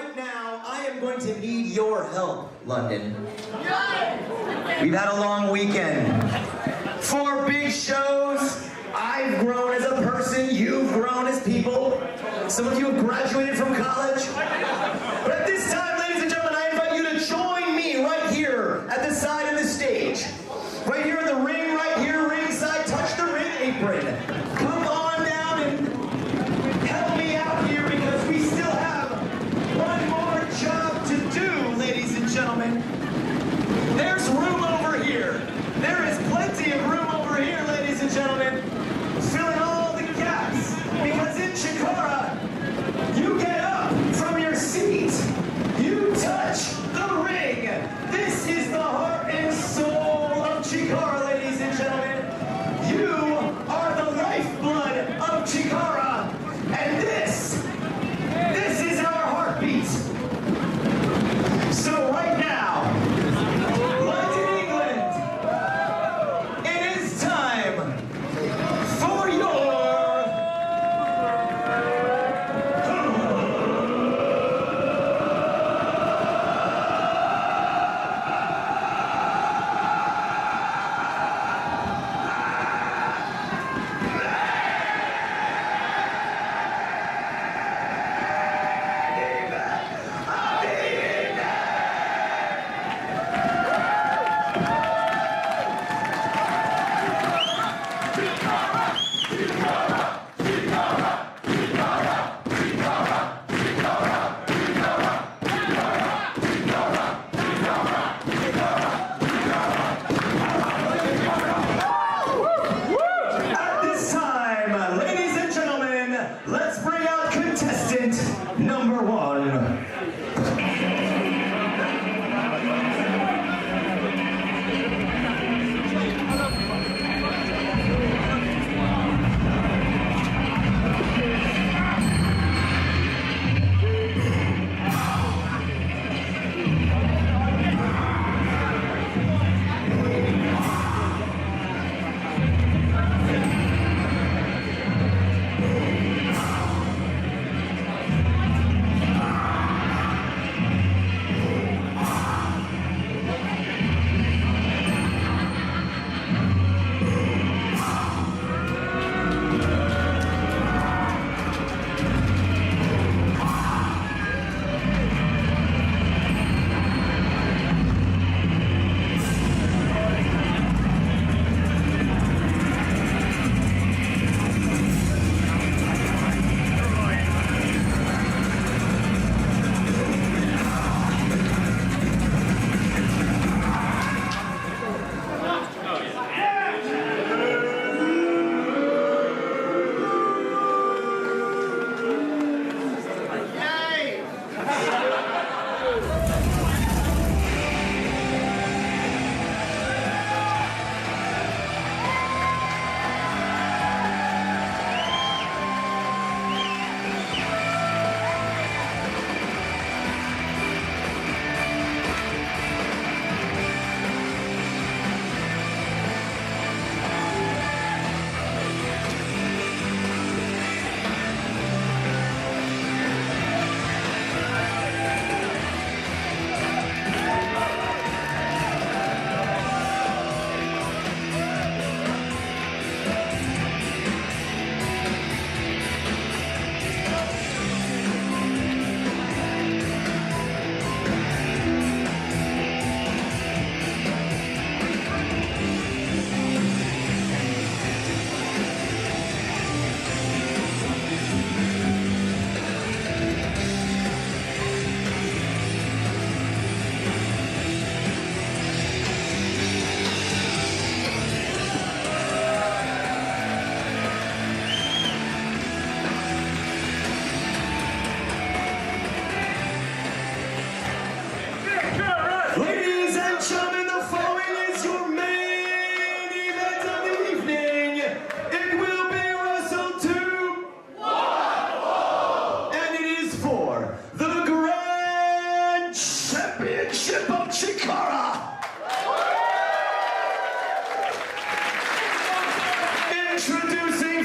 right now, I am going to need your help, London. We've had a long weekend. 4 big shows. I've grown as a person. You've grown as people. Some of you have graduated from college. But at this time, ladies and gentlemen, I invite you to join me right here at the side of the stage. Right here in the ring, right here, ringside. Touch the ring apron. Come on down and help me out here because we still have one more job to do, ladies and gentlemen. There's room over here. There is plenty of room over here, ladies and gentlemen. Filling all the gaps. Because in Chikara, you get up from your seat. You touch the ring. This is the heart and soul of Chikara, ladies and gentlemen. You are the lifeblood of Chikara. And this is our heartbeat. So right now, London, England, it is time for your number 1.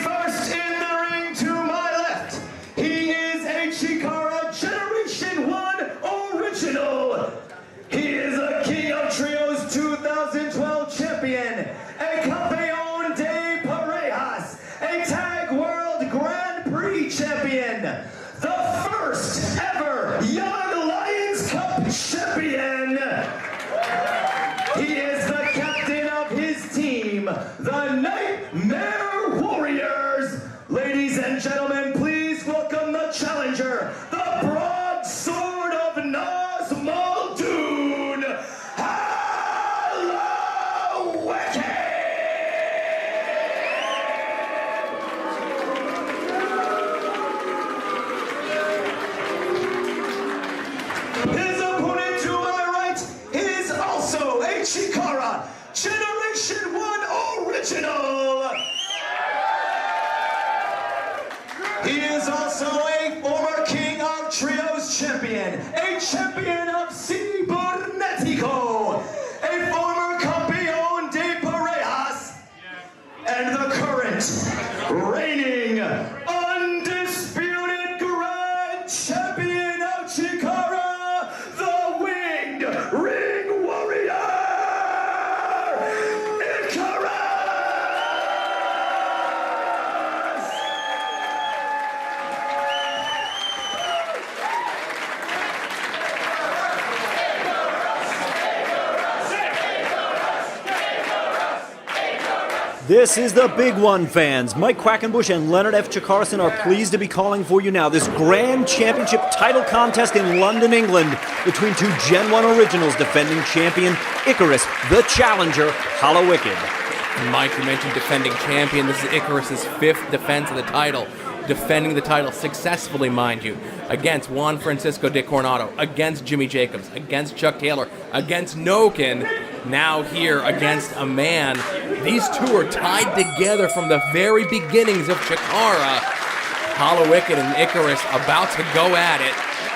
First in the ring to my left, he is a Chikara Generation 1 no small dude, His opponent to my right is also a Chikara Generation 1 original. He is also a former King of Trios champion, a champion of Cibernetico, a former Campeón de Parejas, and the current reigning undisputed grand champion of Chikara, the Winged Ring Warrior, Icarus! This is the big one, fans. Mike Quackenbush and Leonard F. Chikarsson are pleased to be calling for you now. This Grand Championship title contest in London, England, between two Gen 1 originals defending champion Icarus, the challenger, Hollow Wicked. Mike, you mentioned defending champion. This is Icarus's 5th defense of the title. Defending the title successfully, mind you, against Juan Francisco de Coronado, against Jimmy Jacobs, against Chuck Taylor, against Noken, now here against a man. These two are tied together from the very beginnings of Chikara. Hollow Wicked and Icarus about to go at it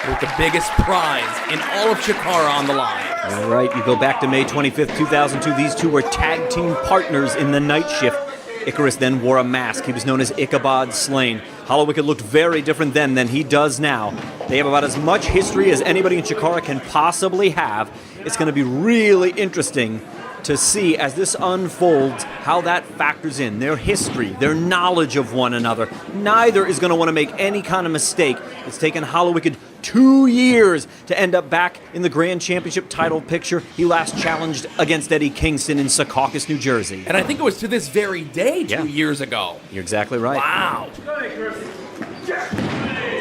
with the biggest prize in all of Chikara on the line. All right, you go back to May 25th, 2002. These two were tag team partners in the night shift. Icarus then wore a mask. He was known as Ichabod Slain. Hollow Wicked looked very different then than he does now. They have about as much history as anybody in Chikara can possibly have. It's going to be really interesting to see as this unfolds how that factors in. Their history, their knowledge of one another. Neither is going to want to make any kind of mistake. It's taken Hollow Wicked 2 years to end up back in the Grand Championship title picture. He last challenged against Eddie Kingston in Secaucus, New Jersey. And I think it was to this very day 2 years ago. You're exactly right. Wow.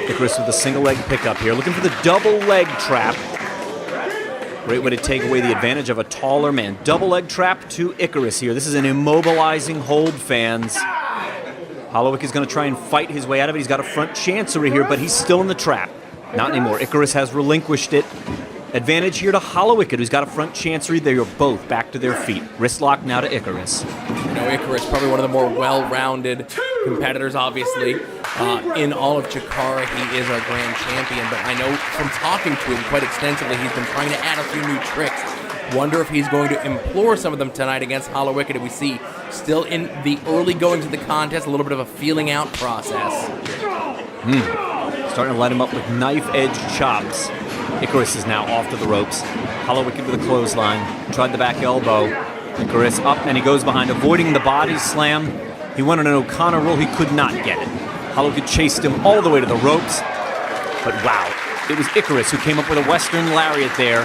Icarus with a single leg pickup here, looking for the double leg trap. Great way to take away the advantage of a taller man. Double leg trap to Icarus here. This is an immobilizing hold, fans. Hollow Wicked is going to try and fight his way out of it. He's got a front chancery here, but he's still in the trap. Not anymore. Icarus has relinquished it. Advantage here to Hollow Wicked, who's got a front chancery. They are both back to their feet. Wrist lock now to Icarus. You know, Icarus, probably one of the more well-rounded competitors, obviously. In all of Chikara, he is our grand champion, but I know from talking to him quite extensively, he's been trying to add a few new tricks. Wonder if he's going to employ some of them tonight against Hollow Wicked. We see still in the early goings of the contest, a little bit of a feeling out process. Starting to light him up with knife-edge chops. Icarus is now off to the ropes. Hollow Wicked with a clothesline. Tried the back elbow. Icarus up, and he goes behind, avoiding the body slam. He wanted an O'Connor roll. He could not get it. Hollow Wicked chased him all the way to the ropes. But wow, it was Icarus who came up with a Western lariat there.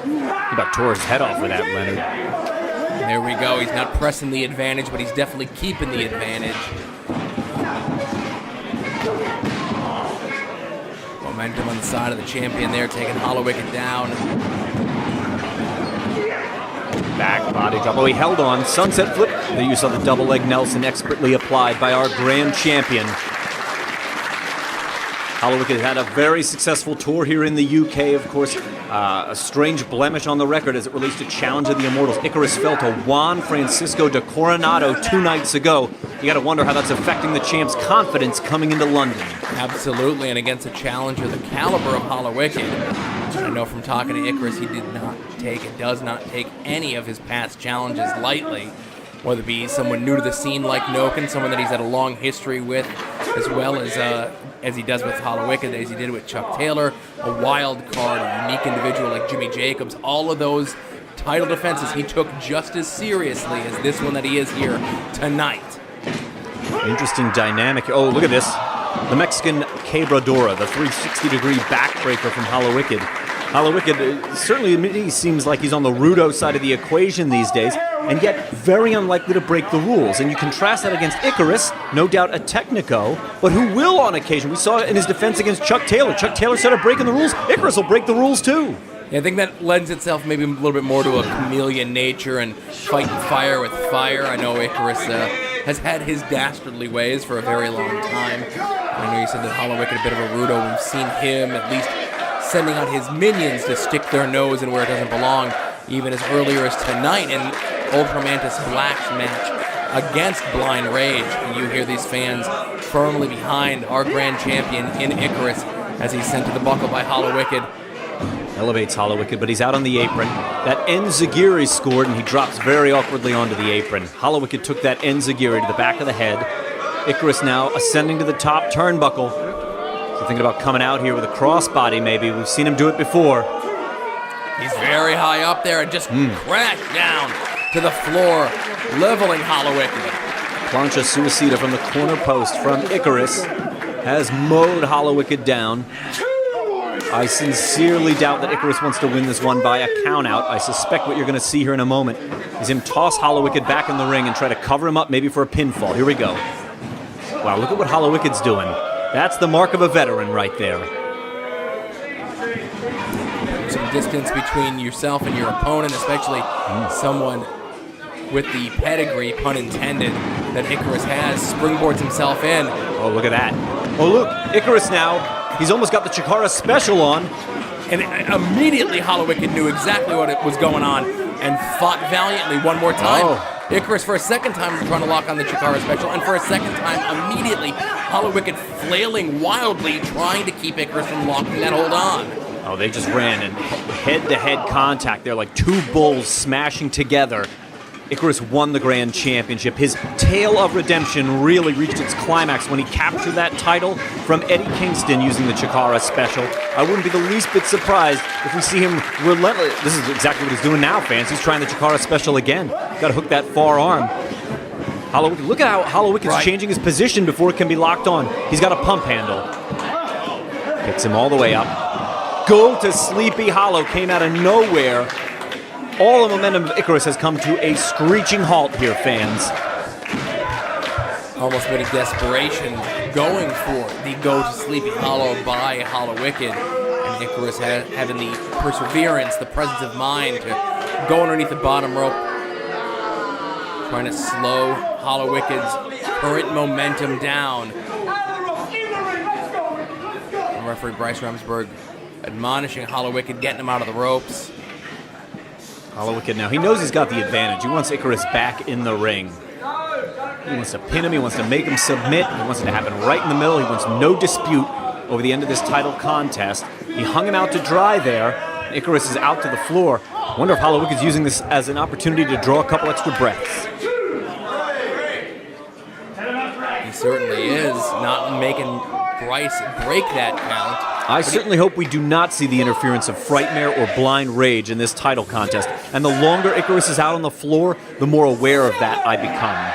He about tore his head off with that, Leonard. There we go. He's not pressing the advantage, but he's definitely keeping the advantage. Momentum on the side of the champion there, taking Hollow Wicked down. Back body drop. Oh, he held on. Sunset flip. The use of the double leg Nelson expertly applied by our grand champion. Hollow Wicked had a very successful tour here in the UK, of course. A strange blemish on the record as it relates to Challenge of the Immortals. Icarus fell to Juan Francisco de Coronado 2 nights ago. You got to wonder how that's affecting the champ's confidence coming into London. Absolutely, and against a challenger the caliber of Hollow Wicked. I know from talking to Icarus, he does not take any of his past challenges lightly. Whether it be someone new to the scene like Noken, someone that he's had a long history with, as well as he does with Hollow Wicked, as he did with Chuck Taylor, a wild card, a unique individual like Jimmy Jacobs. All of those title defenses he took just as seriously as this one that he is here tonight. Interesting dynamic. Oh, look at this. The Mexican Quebradora, the 360-degree backbreaker from Hollow Wicked. Hollow Wicked certainly he seems like he's on the Rudo side of the equation these days. and yet very unlikely to break the rules. And you contrast that against Icarus, no doubt a technico, but who will on occasion. We saw it in his defense against Chuck Taylor. Chuck Taylor started breaking the rules. Icarus will break the rules too. Yeah, I think that lends itself maybe a little bit more to a chameleon nature and fighting fire with fire. I know Icarus has had his dastardly ways for a very long time. I know you said that Hollow Wicked a bit of a rudo. We've seen him at least sending out his minions to stick their nose in where it doesn't belong, even as earlier as tonight in Ultra Mantis Black's match against Blind Rage. And you hear these fans firmly behind our grand champion in Icarus as he's sent to the buckle by Hollow Wicked. Elevates Hollow Wicked, but he's out on the apron. That Enziguri scored, and he drops very awkwardly onto the apron. Hollow Wicked took that Enziguri to the back of the head. Icarus now ascending to the top turnbuckle. So thinking about coming out here with a crossbody maybe. We've seen him do it before. He's very high up there and just crashed down to the floor, leveling Hollow Wicked. Plancha Suicida from the corner post from Icarus has mowed Hollow Wicked down. I sincerely doubt that Icarus wants to win this one by a countout. I suspect what you're going to see here in a moment is him toss Hollow Wicked back in the ring and try to cover him up maybe for a pinfall. Here we go. Wow, look at what Hollow Wicked's doing. That's the mark of a veteran right there. Some distance between yourself and your opponent, especially someone with the pedigree, pun intended, that Icarus has, springboards himself in. Oh, look at that. Oh, look, Icarus now. He's almost got the Chikara special on. And immediately Hollow Wicked knew exactly what was going on and fought valiantly one more time. Oh. Icarus for a second time was trying to lock on the Chikara special, and for a second time immediately Hollow Wicked flailing wildly, trying to keep Icarus from locking that hold on. Oh, they just ran in head-to-head contact. They're like two bulls smashing together. Icarus won the Grand Championship. His tale of redemption really reached its climax when he captured that title from Eddie Kingston using the Chikara special. I wouldn't be the least bit surprised if we see him relentless. This is exactly what he's doing now, fans. He's trying the Chikara special again. Got to hook that far arm. Look at how Hollow Wicked's changing his position before it can be locked on. He's got a pump handle. Picks him all the way up. Go to Sleepy Hollow came out of nowhere. All the momentum of Icarus has come to a screeching halt here, fans. Almost a bit of desperation going for the go to Sleepy Hollow by Hollow Wicked. And Icarus having the perseverance, the presence of mind to go underneath the bottom rope. Trying to slow Hollow Wicked's current momentum down. And referee Bryce Remsburg admonishing Hollow Wicked, getting him out of the ropes. Hollow Wicked now, he knows he's got the advantage. He wants Icarus back in the ring. He wants to pin him, he wants to make him submit, he wants it to happen right in the middle. He wants no dispute over the end of this title contest. He hung him out to dry there. Icarus is out to the floor. I wonder if Hollow Wicked's using this as an opportunity to draw a couple extra breaths. He certainly is, not making Bryce break that count. I certainly hope we do not see the interference of Frightmare or Blind Rage in this title contest. And the longer Icarus is out on the floor, the more aware of that I become.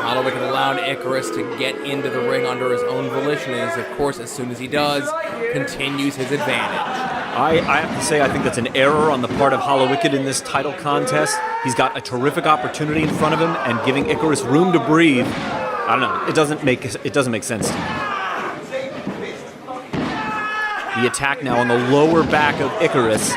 Hollow Wicked allowed Icarus to get into the ring under his own volition, and of course, as soon as he does, continues his advantage. I have to say, I think that's an error on the part of Hollow Wicked in this title contest. He's got a terrific opportunity in front of him, and giving Icarus room to breathe, I don't know, it doesn't make sense to me. The attack now on the lower back of Icarus,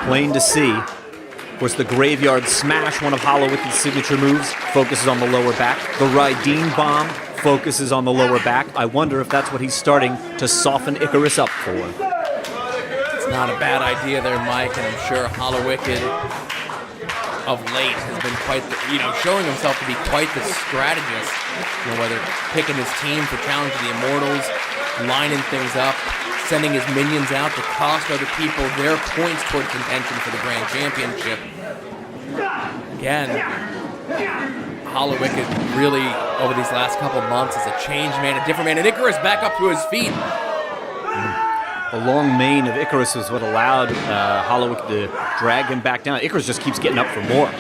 plain to see. Of course, the Graveyard Smash, one of Hollow Wicked's signature moves, focuses on the lower back. The Rydeen Bomb focuses on the lower back. I wonder if that's what he's starting to soften Icarus up for. It's not a bad idea there, Mike, and I'm sure Hollow Wicked of late has been quite the, showing himself to be quite the strategist. Whether picking his team for Challenge of the Immortals, lining things up, sending his minions out to cost other people their points toward contention for the Grand Championship. Again, Hollow Wicked really, over these last couple months, is a changed man, a different man, and Icarus back up to his feet. The long mane of Icarus is what allowed Hollow Wicked to drag him back down. Icarus just keeps getting up for more.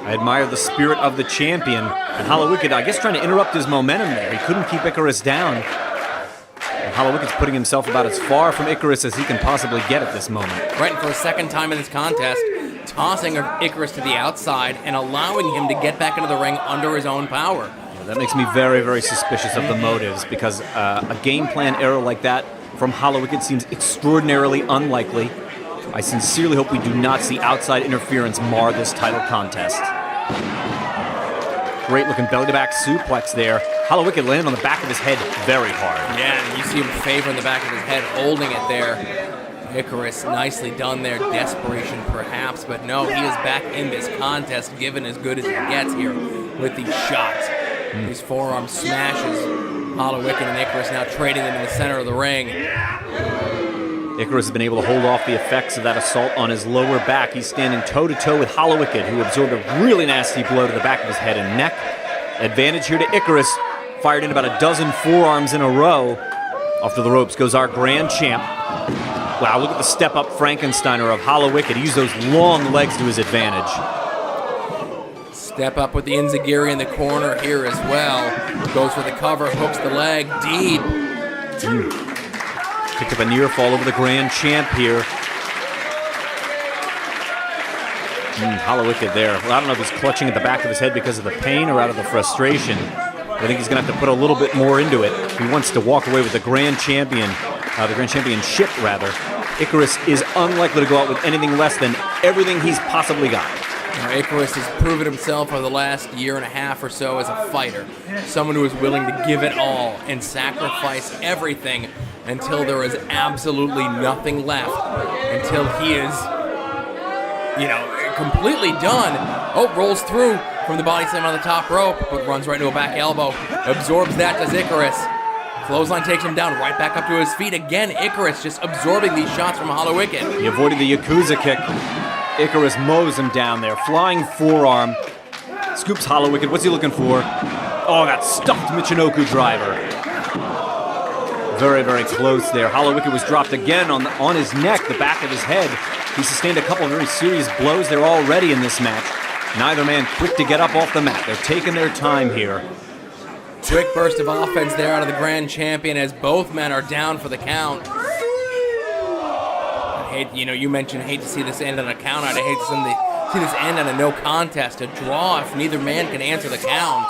I admire the spirit of the champion. And Hollow Wicked, I guess, trying to interrupt his momentum there. He couldn't keep Icarus down. And Hollow-Wicked's putting himself about as far from Icarus as he can possibly get at this moment. Right, and for a second time in this contest, tossing Icarus to the outside and allowing him to get back into the ring under his own power. That makes me very, very suspicious of the motives, because a game plan error like that from Hollow-Wicked seems extraordinarily unlikely. I sincerely hope we do not see outside interference mar this title contest. Great looking belly-to-back suplex there. Hollow-Wicked landed on the back of his head very hard. Yeah, and you see him favoring the back of his head, holding it there. Icarus, nicely done there. Desperation, perhaps, but no, he is back in this contest, given as good as he gets here with these shots. These forearm smashes. Hollow-Wicked and Icarus now trading them in the center of the ring. Icarus has been able to hold off the effects of that assault on his lower back. He's standing toe-to-toe with Hollow-Wicked, who absorbed a really nasty blow to the back of his head and neck. Advantage here to Icarus. Fired in about a dozen forearms in a row. Off to the ropes goes our grand champ. Wow, look at the step-up Frankensteiner of Hollow-Wicked. He used those long legs to his advantage. Step up with the Enziguri in the corner here as well. Goes for the cover, hooks the leg deep. Picked up a near fall over the grand champ here. Hollow-Wicked there. Well, I don't know if he's clutching at the back of his head because of the pain or out of the frustration. I think he's going to have to put a little bit more into it. He wants to walk away with the grand champion, the grand championship rather. Icarus is unlikely to go out with anything less than everything he's possibly got. Now, Icarus has proven himself over the last year and a half or so as a fighter. Someone who is willing to give it all and sacrifice everything until there is absolutely nothing left. Until he is, completely done. Oh, rolls through from the body slam on the top rope, but runs right into a back elbow. Absorbs that, does Icarus. Clothesline takes him down, right back up to his feet. Again, Icarus just absorbing these shots from Hollow-Wicked. He avoided the Yakuza kick. Icarus mows him down there. Flying forearm. Scoops Hollow-Wicked. What's he looking for? Oh, that stuffed Michinoku driver. Very, very close there. Hollow-Wicked was dropped again on his neck, the back of his head. He sustained a couple of very serious blows there already in this match. Neither man quick to get up off the mat. They're taking their time here. Quick burst of offense there out of the grand champion as both men are down for the count. You mentioned hate to see this end on a count out. I hate to see this end on a no contest, a draw if neither man can answer the count.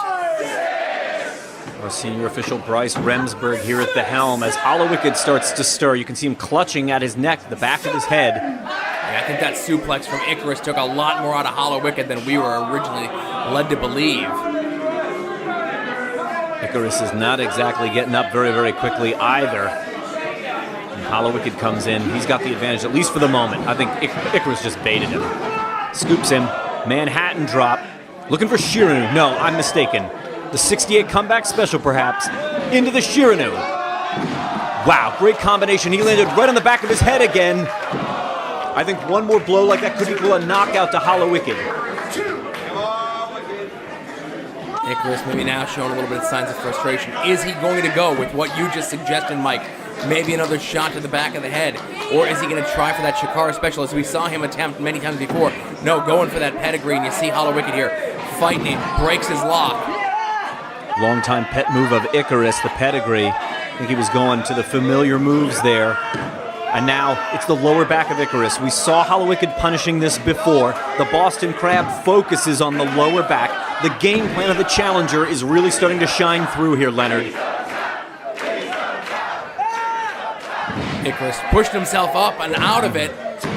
Our senior official Bryce Remsburg here at the helm as Hollow-Wicked starts to stir. You can see him clutching at his neck, the back of his head. Yeah, I think that suplex from Icarus took a lot more out of Hollow-Wicked than we were originally led to believe. Icarus is not exactly getting up very, very quickly either. And Hollow-Wicked comes in. He's got the advantage, at least for the moment. I think Icarus just baited him. Scoops him. Manhattan drop. Looking for Shiranu. No, I'm mistaken. The 68 comeback special, perhaps. Into the Shiranu. Wow, great combination. He landed right on the back of his head again. I think one more blow like that could equal a knockout to Hollow-Wicked. Icarus maybe now showing a little bit of signs of frustration. Is he going to go with what you just suggested, Mike? Maybe another shot to the back of the head? Or is he going to try for that Shikara special as we saw him attempt many times before? No, going for that pedigree, and you see Hollow-Wicked here fighting him, breaks his lock. Longtime pet move of Icarus, the pedigree. I think he was going to the familiar moves there. And now it's the lower back of Icarus. We saw Hollow-Wicked punishing this before. The Boston Crab focuses on the lower back. The game plan of the challenger is really starting to shine through here, Leonard. Icarus pushed himself up and out of it.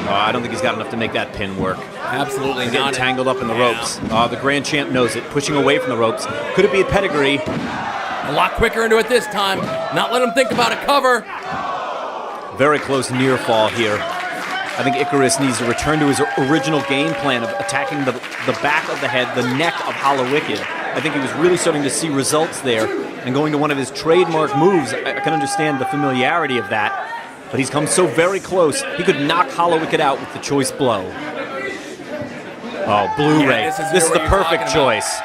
I don't think he's got enough to make that pin work. Absolutely He's not. getting tangled up in the ropes. The Grand Champ knows it, pushing away from the ropes. Could it be a pedigree? A lot quicker into it this time. Not let him think about a cover. Very close near fall here. I think Icarus needs to return to his original game plan of attacking the back of the head, the neck of Hollow-Wicked. I think he was really starting to see results there and going to one of his trademark moves. I can understand the familiarity of that, but he's come so very close. He could knock Hollow-Wicked out with the choice blow. Oh, Blu-ray. Yeah, this is the perfect choice.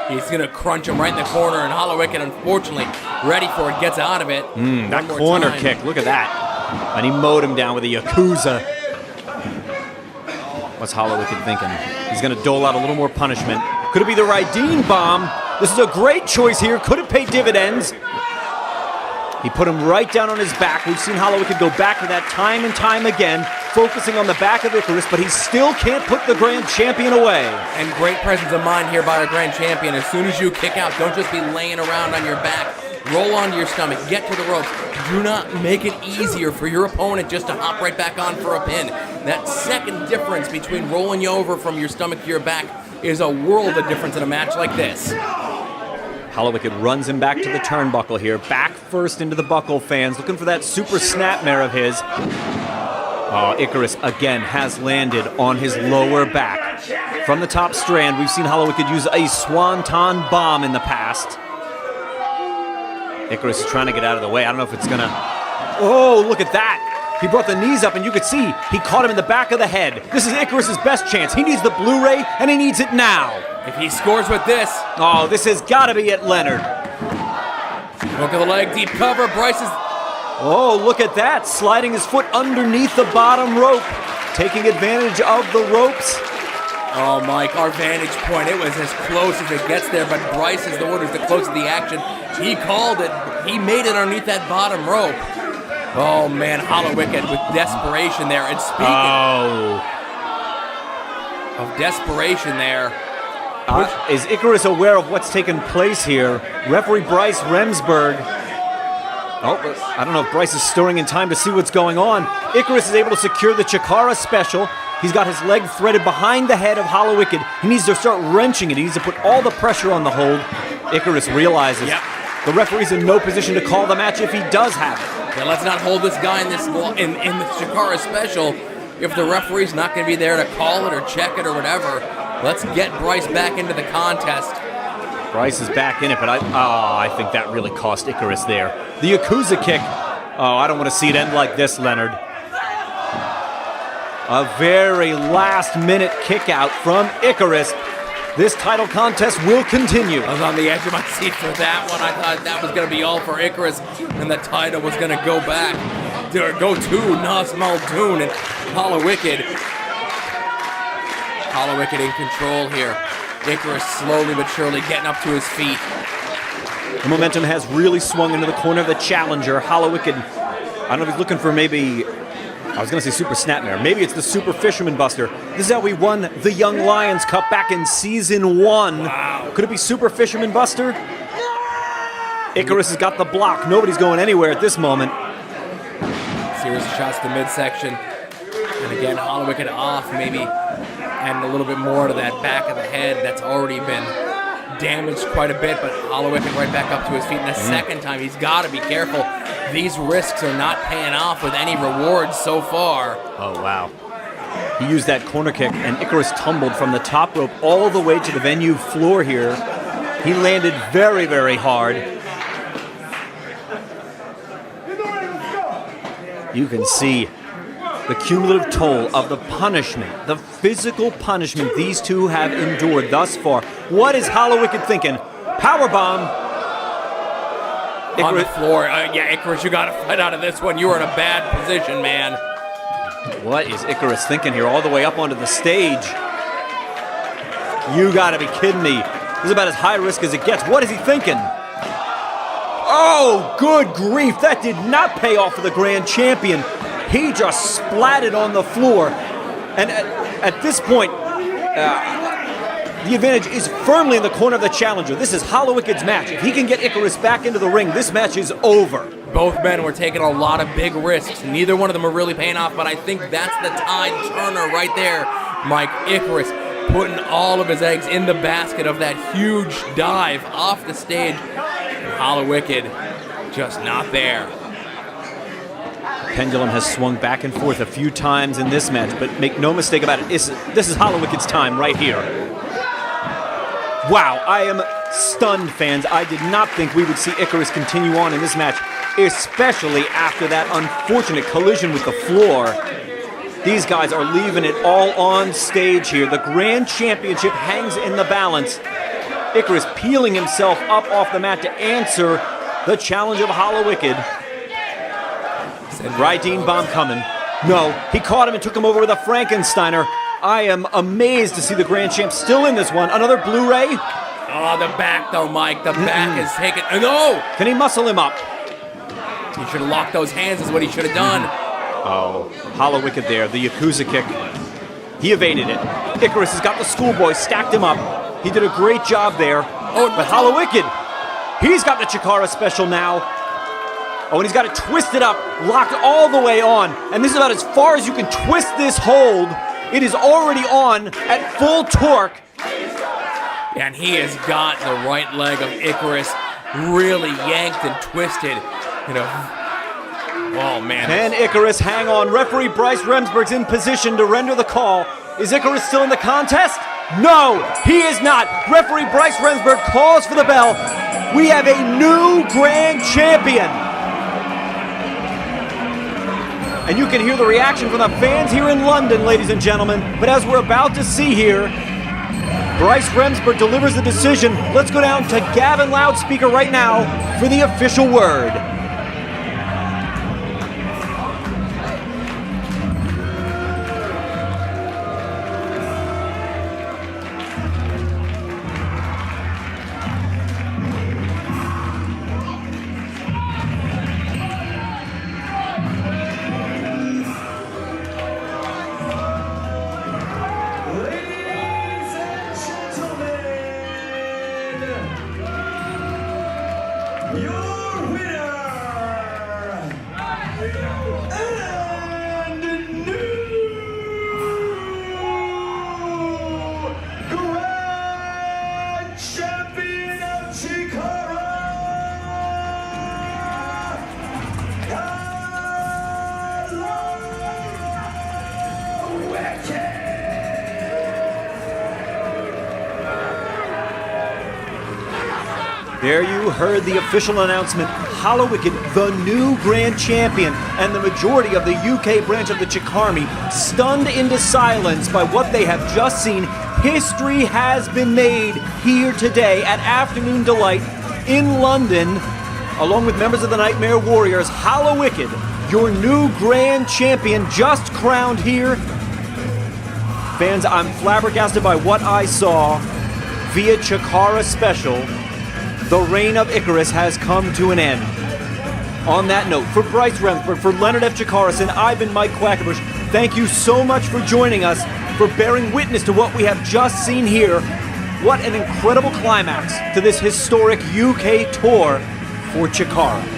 He's going to crunch him right in the corner, and Hollow-Wicked, unfortunately, ready for it, gets out of it. That corner kick, look at that. And he mowed him down with a Yakuza. What's Hollow-Wicked thinking? He's going to dole out a little more punishment. Could it be the Raideen bomb? This is a great choice here. Could it pay dividends? He put him right down on his back. We've seen Hollowicked go back to that time and time again, focusing on the back of Icarus, but he still can't put the grand champion away. And great presence of mind here by our grand champion. As soon as you kick out, don't just be laying around on your back. Roll onto your stomach, get to the ropes. Do not make it easier for your opponent just to hop right back on for a pin. That second difference between rolling you over from your stomach to your back is a world of difference in a match like this. Hollowicked runs him back to the turnbuckle here. Back first into the buckle, fans. Looking for that super snapmare of his. Oh, Icarus again has landed on his lower back. From the top strand, we've seen Hollowicked use a swanton bomb in the past. Icarus is trying to get out of the way. I don't know if it's gonna... Oh, look at that! He brought the knees up, and you could see he caught him in the back of the head. This is Icarus's best chance. He needs the Blu-ray, and he needs it now. If he scores with this... Oh, this has got to be it, Leonard. Look at the leg, deep cover. Bryce is... Oh, look at that. Sliding his foot underneath the bottom rope. Taking advantage of the ropes. Oh, Mike, our vantage point, it was as close as it gets there, but Bryce is the one who's the closest to the action. He called it. He made it underneath that bottom rope. Oh, man, Hollowicked with desperation there. And speaking of desperation there... is Icarus aware of what's taken place here? Referee Bryce Remsburg. Oh, I don't know if Bryce is stirring in time to see what's going on. Icarus is able to secure the Chikara special. He's got his leg threaded behind the head of Hollowicked. He needs to start wrenching it. He needs to put all the pressure on the hold. Icarus realizes the referee's in no position to call the match if he does have it. Yeah, let's not hold this guy in the Chikara special if the referee's not going to be there to call it or check it or whatever. Let's get Bryce back into the contest. Bryce is back in it, but I think that really cost Icarus there. The Yakuza kick. Oh, I don't want to see it end like this, Leonard. A very last-minute kick out from Icarus. This title contest will continue. I was on the edge of my seat for that one. I thought that was going to be all for Icarus, and the title was going to go back. Go to Nas Muldoon and Hollowicked. Hollowicked in control here. Icarus slowly but surely getting up to his feet. The momentum has really swung into the corner of the challenger. Hollowicked, I don't know if he's looking for maybe... I was going to say Super Snapmare. Maybe it's the Super Fisherman Buster. This is how we won the Young Lions Cup back in Season 1. Wow. Could it be Super Fisherman Buster? Icarus has got the block. Nobody's going anywhere at this moment. Series of shots to midsection. And again, Hollowicked off, maybe adding a little bit more to that back of the head that's already been damaged quite a bit, but Hollowicked right back up to his feet. And the second time, he's got to be careful. These risks are not paying off with any rewards so far. Oh, wow. He used that corner kick, and Icarus tumbled from the top rope all the way to the venue floor here. He landed very, very hard. You can see the cumulative toll of the punishment, the physical punishment these two have endured thus far. What is Hollowicked thinking? Powerbomb. On the floor. Yeah, Icarus, you got to fight out of this one. You are in a bad position, man. What is Icarus thinking here? All the way up onto the stage. You got to be kidding me. This is about as high risk as it gets. What is he thinking? Oh, good grief. That did not pay off for the grand champion. He just splatted on the floor. And at this point, the advantage is firmly in the corner of the challenger. This is Hollowicked's match. If he can get Icarus back into the ring, this match is over. Both men were taking a lot of big risks. Neither one of them are really paying off, but I think that's the tide turner right there. Mike, Icarus putting all of his eggs in the basket of that huge dive off the stage. Hollowicked just not there. Pendulum has swung back and forth a few times in this match, but make no mistake about it, this is Hollowicked's time right here. Wow, I am stunned, fans. I did not think we would see Icarus continue on in this match, especially after that unfortunate collision with the floor. These guys are leaving it all on stage here. The Grand Championship hangs in the balance. Icarus peeling himself up off the mat to answer the challenge of Hollowicked. Rydeen bomb coming. No, he caught him and took him over with a Frankensteiner. I am amazed to see the Grand Champ still in this one. Another Blu-ray. Oh, the back though, Mike. The back is taken. No! Can he muscle him up? He should have locked those hands is what he should have done. Oh, Hollow Wicked there, the Yakuza kick. He evaded it. Icarus has got the schoolboy, stacked him up. He did a great job there. Oh, but Hollow Wicked, he's got the Chikara special now. Oh, and he's got it twisted up, locked all the way on. And this is about as far as you can twist this hold. It is already on at full torque. And he has got the right leg of Icarus really yanked and twisted. You know, oh man. Can Icarus hang on? Referee Bryce Remsburg's in position to render the call. Is Icarus still in the contest? No, he is not. Referee Bryce Remsburg calls for the bell. We have a new grand champion. And you can hear the reaction from the fans here in London, ladies and gentlemen. But as we're about to see here, Bryce Remsburg delivers the decision. Let's go down to Gavin loudspeaker right now for the official word. There you heard the official announcement. Hollow Wicked, the new grand champion, and the majority of the UK branch of the Chikarmy stunned into silence by what they have just seen. History has been made here today at Afternoon Delight in London, along with members of the Nightmare Warriors. Hollow Wicked, your new grand champion, just crowned here. Fans, I'm flabbergasted by what I saw via Chikara Special. The reign of Icarus has come to an end. On that note, for Bryce Remsburg, for Leonard F. Chikaris, and I've been Mike Quackenbush, thank you so much for joining us, for bearing witness to what we have just seen here. What an incredible climax to this historic UK tour for Chikara.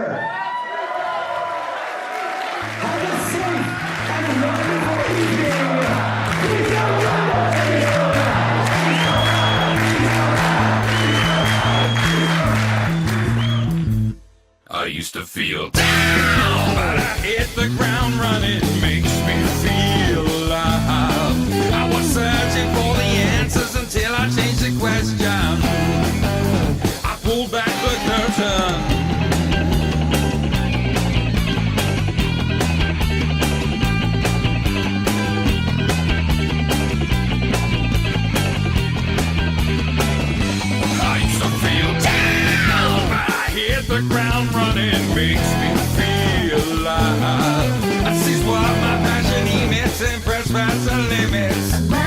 together. Have a safe and wonderful evening. Please I used to feel down, but I hit the ground running. Makes me feel alive. I was searching for the answers until I changed the question. I pulled back the curtain. I used to feel down, but I hit the ground running. Makes me feel alive. I see what my passion emits and press past the limits.